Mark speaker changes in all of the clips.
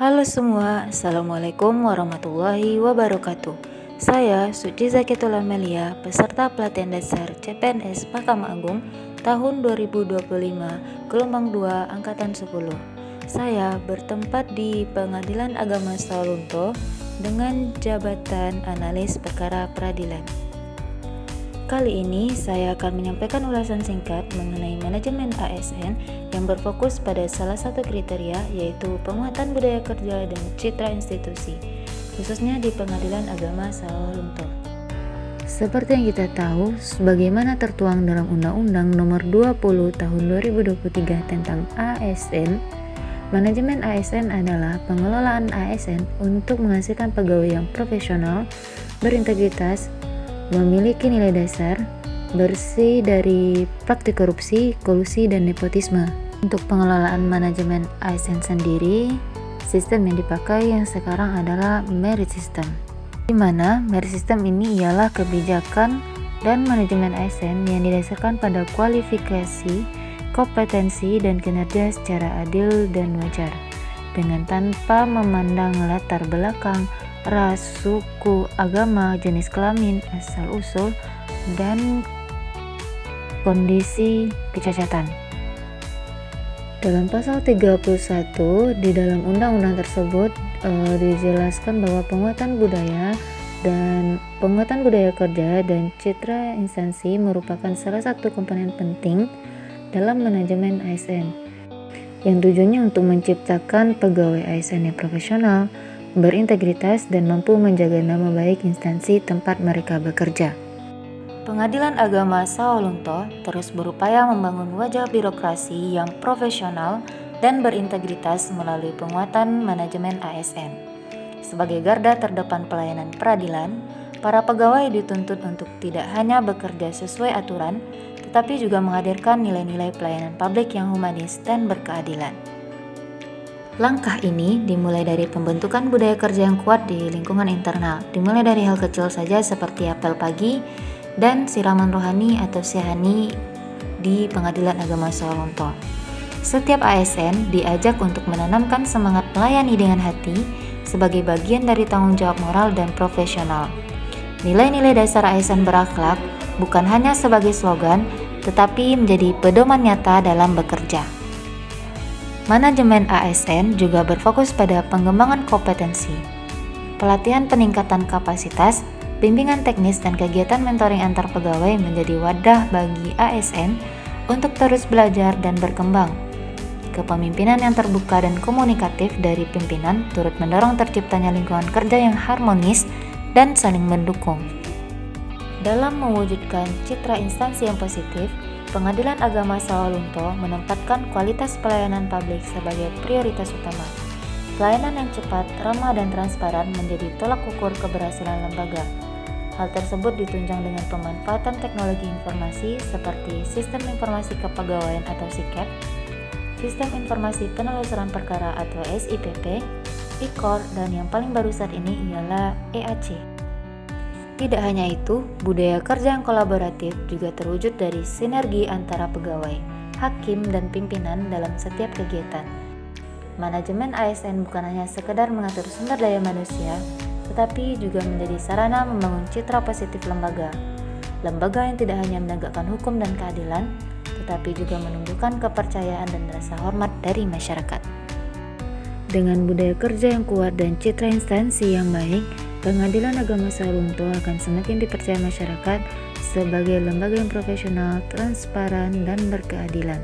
Speaker 1: Halo semua, Assalamualaikum warahmatullahi wabarakatuh. Saya Suci Zakiatul Amelia, peserta pelatihan dasar CPNS Mahkamah Agung tahun 2025, gelombang 2, angkatan 10. Saya bertempat di Pengadilan Agama Sawalunto dengan jabatan analis perkara peradilan. Kali ini saya akan menyampaikan ulasan singkat mengenai manajemen ASN yang berfokus pada salah satu kriteria, yaitu penguatan budaya kerja dan citra institusi, khususnya di Pengadilan Agama Sawalunto. Seperti yang kita tahu, sebagaimana tertuang dalam Undang-Undang Nomor 20 Tahun 2023 tentang ASN, manajemen ASN adalah pengelolaan ASN untuk menghasilkan pegawai yang profesional, berintegritas, memiliki nilai dasar, bersih dari praktik korupsi, kolusi, dan nepotisme. Untuk pengelolaan manajemen ASN sendiri, sistem yang dipakai yang sekarang adalah merit system, di mana merit system ini ialah kebijakan dan manajemen ASN yang didasarkan pada kualifikasi, kompetensi, dan kinerja secara adil dan wajar, dengan tanpa memandang latar belakang, ras, suku, agama, jenis kelamin, asal-usul, dan kondisi kecacatan. Dalam pasal 31 di dalam undang-undang tersebut dijelaskan bahwa penguatan budaya kerja dan citra instansi merupakan salah satu komponen penting dalam manajemen ASN, yang tujuannya untuk menciptakan pegawai ASN yang profesional, berintegritas, dan mampu menjaga nama baik instansi tempat mereka bekerja. Pengadilan Agama Sawalunto terus berupaya membangun wajah birokrasi yang profesional dan berintegritas melalui penguatan manajemen ASN. Sebagai garda terdepan pelayanan peradilan, para pegawai dituntut untuk tidak hanya bekerja sesuai aturan, tetapi juga menghadirkan nilai-nilai pelayanan publik yang humanis dan berkeadilan. Langkah ini dimulai dari pembentukan budaya kerja yang kuat di lingkungan internal, dimulai dari hal kecil saja seperti apel pagi dan siraman rohani atau syahani di Pengadilan Agama Sawalunto. Setiap ASN diajak untuk menanamkan semangat melayani dengan hati sebagai bagian dari tanggung jawab moral dan profesional. Nilai-nilai dasar ASN berakhlak bukan hanya sebagai slogan, tetapi menjadi pedoman nyata dalam bekerja. Manajemen ASN juga berfokus pada pengembangan kompetensi, pelatihan peningkatan kapasitas, bimbingan teknis, dan kegiatan mentoring antar pegawai menjadi wadah bagi ASN untuk terus belajar dan berkembang. Kepemimpinan yang terbuka dan komunikatif dari pimpinan turut mendorong terciptanya lingkungan kerja yang harmonis dan saling mendukung. Dalam mewujudkan citra instansi yang positif, Pengadilan Agama Sawalunto menempatkan kualitas pelayanan publik sebagai prioritas utama. Pelayanan yang cepat, ramah, dan transparan menjadi tolak ukur keberhasilan lembaga. Hal tersebut ditunjang dengan pemanfaatan teknologi informasi seperti Sistem Informasi Kepegawaian atau SIKEP, Sistem Informasi Penelusuran Perkara atau SIPP, IKOR, dan yang paling baru saat ini ialah EAC. Tidak hanya itu, budaya kerja yang kolaboratif juga terwujud dari sinergi antara pegawai, hakim, dan pimpinan dalam setiap kegiatan. Manajemen ASN bukan hanya sekedar mengatur sumber daya manusia, tetapi juga menjadi sarana membangun citra positif lembaga. Lembaga yang tidak hanya menegakkan hukum dan keadilan, tetapi juga menumbuhkan kepercayaan dan rasa hormat dari masyarakat. Dengan budaya kerja yang kuat dan citra instansi yang baik, Pengadilan Agama Sawalunto akan semakin dipercaya masyarakat sebagai lembaga yang profesional, transparan, dan berkeadilan.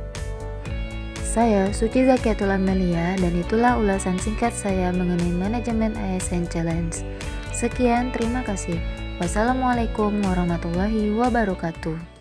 Speaker 1: Saya Suci Zakiatul Amelia, dan itulah ulasan singkat saya mengenai manajemen ASN Challenge. Sekian, terima kasih. Wassalamualaikum warahmatullahi wabarakatuh.